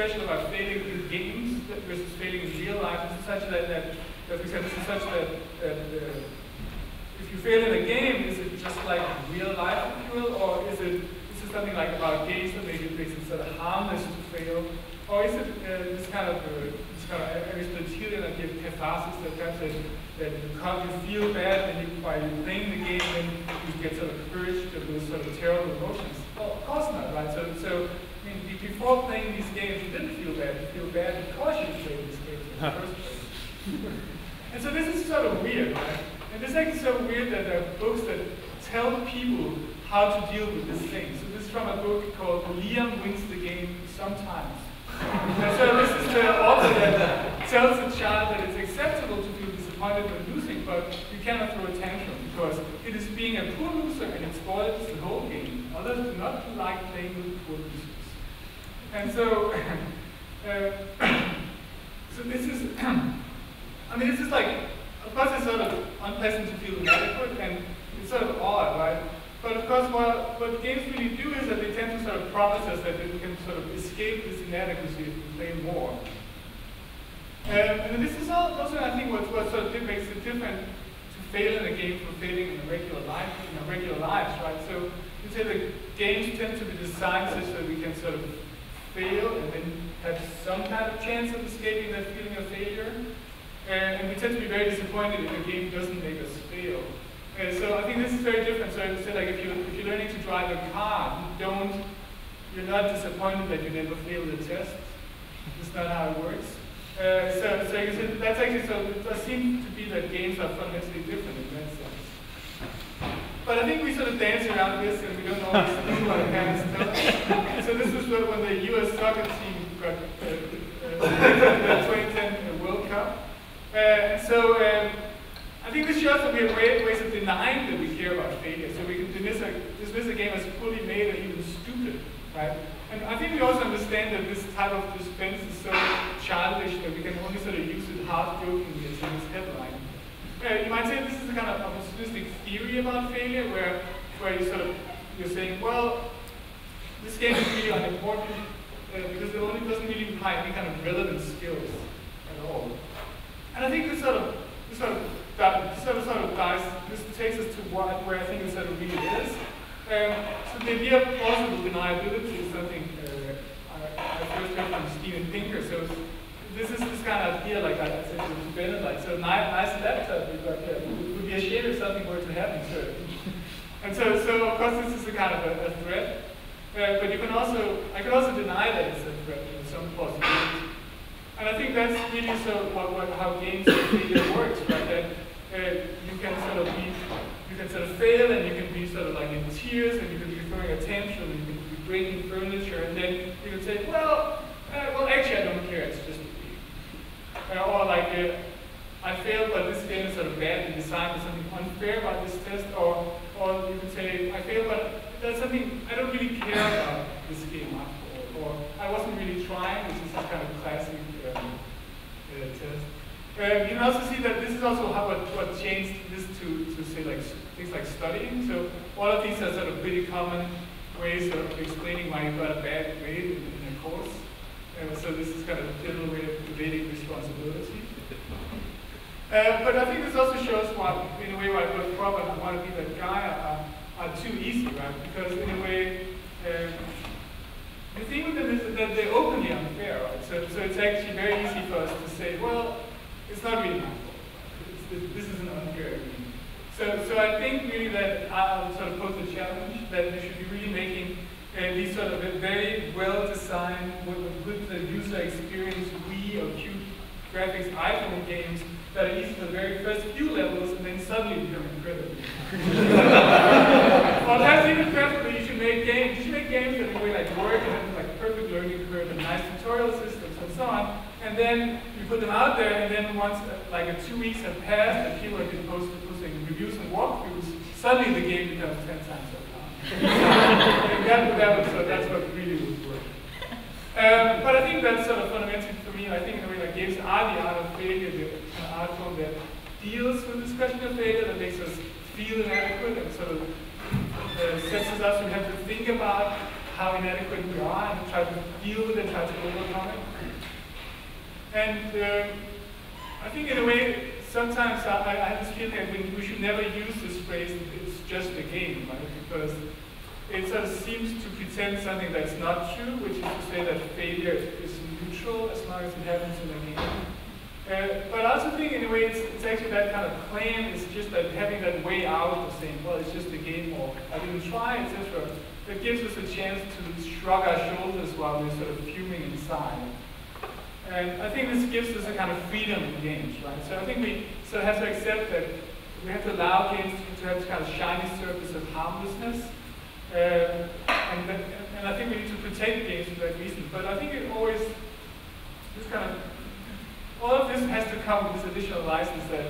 special about failing in games versus failing in real life is such that for example, this is such that if you fail in a game, is it just like real life, if you will, or is it something like about games that maybe makes it sort of harmless to fail, or is it this kind of Aristotelian idea of catharsis that perhaps that you feel bad and by playing the game, then you get sort of purged of those sort of terrible emotions? Well, of course not, right? So I mean, before playing these games, you didn't feel bad. You feel bad because you played these games in the first place. And so this is sort of weird, right? And this is actually so weird that there are books that tell people how to deal with this thing. So this is from a book called Liam Wins the Game Sometimes. And so this is the author that tells a child that it's acceptable to feel disappointed when losing, but you cannot throw a tantrum because it is being a poor loser and it spoils the whole game. Others do not like playing with poor losers. And so, so this is, I mean, this is like, of course it's sort of unpleasant to feel inadequate and it's sort of odd, right? But of course, what games really do is that they tend to sort of promise us that we can sort of escape this inadequacy if we play more. And this is also, I think, what sort of makes it different to fail in a game from failing in a regular life, in our regular lives, right? So you say that games tend to be designed such that we can sort of fail and then have some kind of chance of escaping that feeling of failure. And we tend to be very disappointed if a game doesn't make us fail. So I think this is very different. So like if you're learning to drive a car, you're not disappointed that you never failed the test. That's not how it works. So you said that's actually, so it does seem to be that games are fundamentally different in that sense. But I think we sort of dance around this and we don't always do what parents tell us. So this was when the US soccer team got the 2010 World Cup. I think this shows that we have ways of denying that we care about failure. So we can dismiss a game as poorly made or even stupid, right? And I think we also understand that this type of defense is so childish that we can only sort of use it half-jokingly as in this headline. You might say this is a kind of opportunistic theory about failure where you're saying, well, this game is really unimportant because it only doesn't really imply any kind of relevant skills at all. And I think this takes us to where I think it sort of really is. So the idea of plausible deniability is something I first heard from Steven Pinker. So this is this kind of idea, like I said to Bennett, like, so nice laptop we've got here. Would be ashamed if something were to happen to it. And so of course this is a kind of a threat. But I can also deny that it's a threat in some possibility. And I think that's really how games of failure works, right? That you can sort of fail and you can be sort of like in tears and you can be throwing a tantrum and you can be breaking furniture and then you can say, well, actually I don't care, it's just a game. Or like, I failed, but this game is sort of badly designed, there's something unfair about this test, or you can say, I failed, but there's something, I don't really care about this game after all, or I wasn't really trying, which is this kind of classic test. You can also see that this is also what changed this to say like things like studying. So all of these are sort of really common ways of explaining why you got a bad grade in a course. So this is kind of a general way of debating responsibility. But I think this also shows why, in a way, why both Prop and I want to be that guy are too easy, right? Because in a way, the thing with them is that they're openly unfair, right? So it's actually very easy for us to say, well, it's not really my fault. This is an unfair game. So I think really that I'll sort of pose a challenge that we should be really making these sort of very well-designed, with the user experience, Wii or cute graphics iPhone games that are easy for the very first few levels and then suddenly become incredible. Or perhaps even preferably, you should make games that in a way like work and have like perfect learning curve and nice tutorial systems and so on. And then you put them out there, and then once like 2 weeks have passed and people have been posting reviews and walkthroughs, suddenly the game becomes 10 times so far. That's what really would work. But I think that's sort of fundamental for me. I think in a way like games are the art of failure, an art form that deals with this question of failure, that makes us feel inadequate and sort of sets us up to have to think about how inadequate we are and try to deal with it, try to overcome it. And I think in a way, sometimes I have this feeling that we should never use this phrase, it's just a game, right? Because it sort of seems to pretend something that's not true, which is to say that failure is neutral as long as it happens in a game. But I also think in a way it's actually that kind of claim, it's just that having that way out of saying, well, it's just a game, or I didn't try, etc. That gives us a chance to shrug our shoulders while we're sort of fuming inside. And I think this gives us a kind of freedom in games, right? So I think we sort of have to accept that we have to allow games to have this kind of shiny surface of harmlessness. And I think we need to protect games for that reason. But I think it always, this kind of, all of this has to come with this additional license that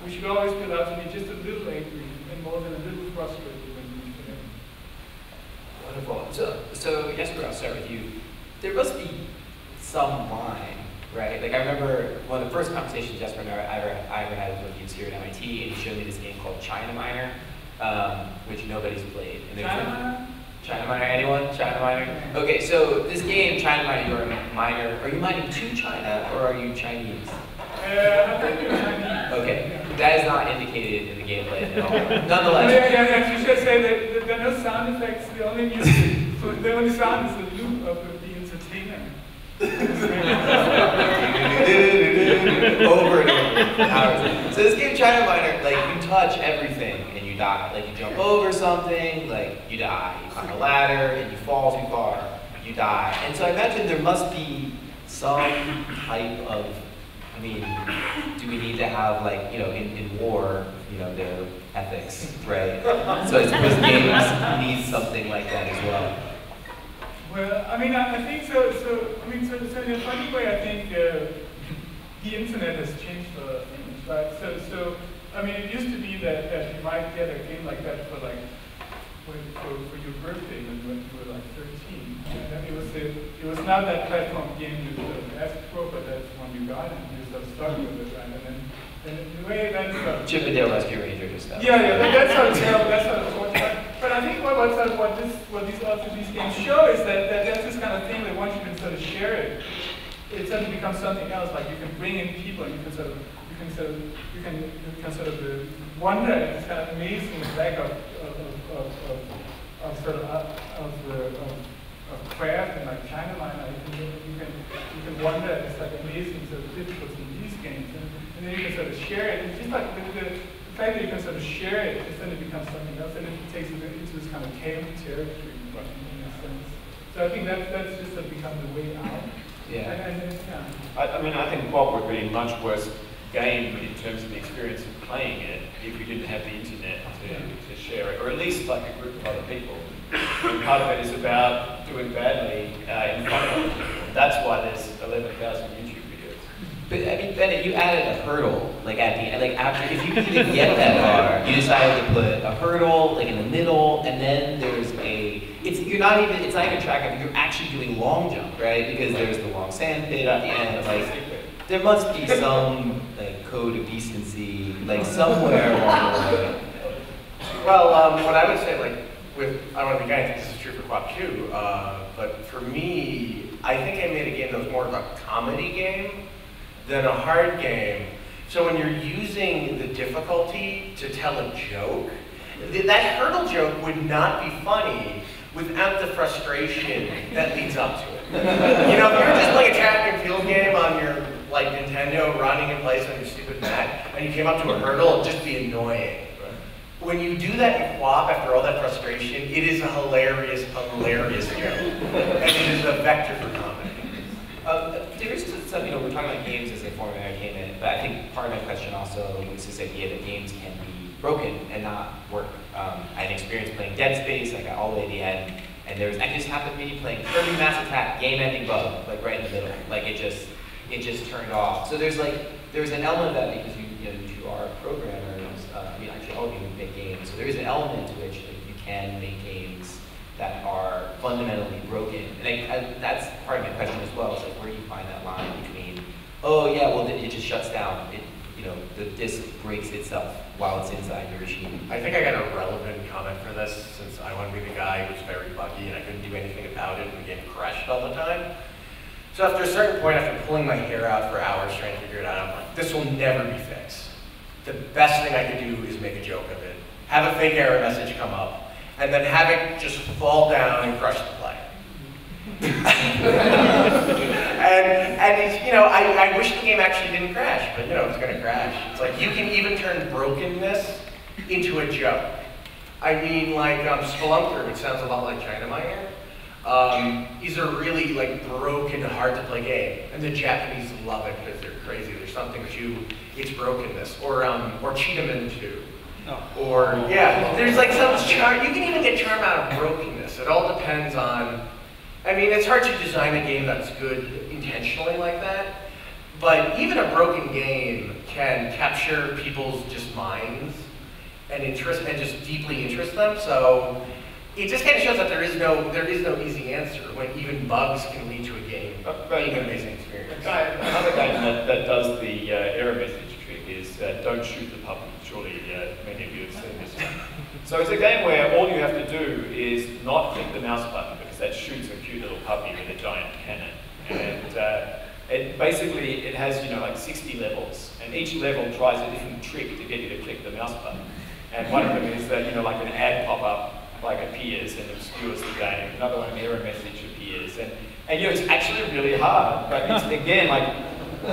we should always be allowed to be just a little angry and more than a little frustrated when we do it. Wonderful. So Jesper, I'll start with you. There must be some line, right? Like I remember one of the first conversations Jesper and I ever had was when he was here at MIT, and he showed me this game called China Miner, which nobody's played. And China Miner? China Miner, anyone? China Miner? Okay, so this game, China Miner, you're a miner. Are you mining to China, or are you Chinese? I think you're Chinese. Okay, that is not indicated in the gameplay at all. Nonetheless. Yeah, you should say that there are no sound effects, the only music, the only sound is the loop of the entertainer. Over and over, hours. So this game, China Miner, like you touch everything and you die. Like you jump over something, like you die. You climb a ladder and you fall too far, you die. And so I imagine there must be some type of, I mean, do we need to have like, you know, in war, you know, there are ethics, right? So I suppose games need something like that as well. Well, I mean, I think so. So in a funny way, I think the internet has changed a lot of things, right? So I mean, it used to be that you might get a game like that for like for your birthday when you were like 13, and it was not that platform game you asked for, but that's one you got, and you sort of stuck with it, right? And in a way, that's Chip and Dale Rescue Ranger just stuff. Yeah, that's sort of terrible. That's sort of torture. But I think what these games show is that that's this kind of thing that once you can sort of share it, it suddenly becomes something else. Like you can bring in people, and you can sort of wonder at this kind of amazing lack of craft and like China Miner. You can wonder at this like amazing sort of difficulty in these games, and then you can sort of share it. It's just like the fact that you can sort of share it, then it becomes something else, and it takes it into this kind of chaotic territory in a sense. So I think that's just become the way out. Yeah. I mean, I think QWOP would be a much worse game in terms of the experience of playing it if you didn't have the internet to share it, or at least like a group of other people. And part of it is about doing badly in front of other people. That's why there's 11,000 YouTube videos. But I mean, Bennett, you added a hurdle, like at the end, like after, if you could even get that far, you decided to put a hurdle, like in the middle, and then there's it's not even track up, you're actually doing long jump, right? Because there's the long sand pit at the end, like, there must be some, like, code of decency, like, somewhere along the way. Well, what I would say, like, I don't want to be guy, I think this is true for QWOP too, but for me, I think I made a game that was more of a comedy game than a hard game. So when you're using the difficulty to tell a joke, that hurdle joke would not be funny without the frustration that leads up to it. You know, if you were just playing a track and field game on your like Nintendo running in place on your stupid Mac, and you came up to a hurdle, it'd just be annoying. When you do that in QWOP after all that frustration, it is a hilarious, hilarious joke. And it is a vector for comedy. There is some, you know, we're talking about games as a form of entertainment, but I think part of my question also was this idea that games can be broken and not work. I had an experience playing Dead Space, I got all the way to the end, and I just happened to be playing Kirby Mass Attack, game-ending bug, like right in the middle. Like it just turned off. So there's an element of that because you are programmers. I mean, actually, all of you make games. So there is an element to which you can make games that are fundamentally broken. And that's part of my question as well. Is like, where do you find that line between, oh yeah, well it just shuts down. the disk breaks itself while it's inside your machine. I think I got a relevant comment for this, since I want to be the guy who's very buggy and I couldn't do anything about it and the game crashed all the time. So after a certain point, after pulling my hair out for hours trying to figure it out, I'm like, this will never be fixed. The best thing I could do is make a joke of it, have a fake error message come up, and then have it just fall down and crush the play. and it's, you know, I wish the game actually didn't crash, but you know, it's gonna crash. It's like, you can even turn brokenness into a joke. I mean, like Spelunker, which sounds a lot like China Miner, is a really like broken, hard to play game. And the Japanese love it because they're crazy. There's something to its brokenness. Or Cheetahman 2. No. Or, yeah, there's like some charm. You can even get charm out of brokenness. It all depends on, I mean, it's hard to design a game that's good intentionally like that, but even a broken game can capture people's just minds and interest and just deeply interest them. So it just kind of shows that there is no easy answer when even bugs can lead to a game being an amazing experience. Another game that does the error message trick is Don't Shoot the Puppy. Surely many of you have seen this one. So it's a game where all you have to do is not click the mouse button, because that shoots a cute little puppy with a giant cannon. And it basically, it has, you know, like 60 levels, and each level tries a different trick to get you to click the mouse button. And one of them is that, you know, like an ad pop-up like appears and obscures the game. Another one, an error message appears, and you know, it's actually really hard. But it's, again, like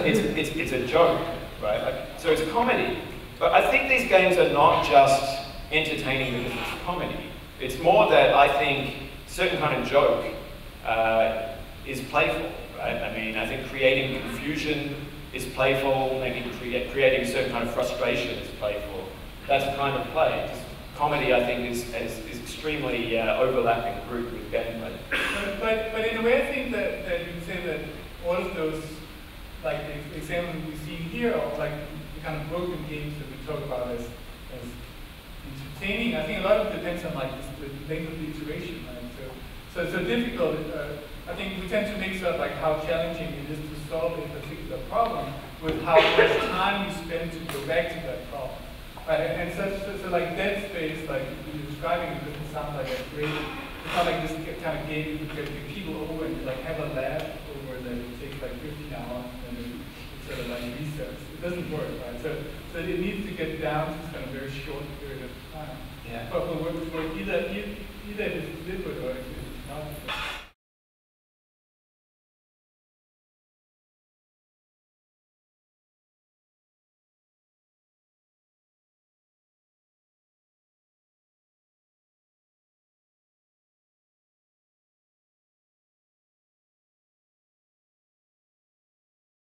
it's a joke, right? Like, so it's a comedy. But I think these games are not just entertaining because it's comedy. It's more that I think certain kind of joke is playful, right? I mean, I think creating confusion is playful. Maybe creating a certain kind of frustration is playful. That's a kind of play. Just comedy, I think, is extremely overlapping group with gameplay. But in a way, I think that you can say that all of those, like the examples we see here, are like the kind of broken games that we talk about as entertaining. I think a lot of it depends on like the length of the iteration, right? So it's so difficult. I think we tend to mix up like how challenging it is to solve a particular problem with how much time you spend to go back to that problem. Right, and so like Dead Space, like you're describing it, doesn't sound like a great, it's not like this kind of game you could get people over and like have a laugh over that it takes like 15 hours and then it sort of like resets. It doesn't work, right? So it needs to get down to this kind of very short period of time. Yeah. But for either it's liquid or if it's not.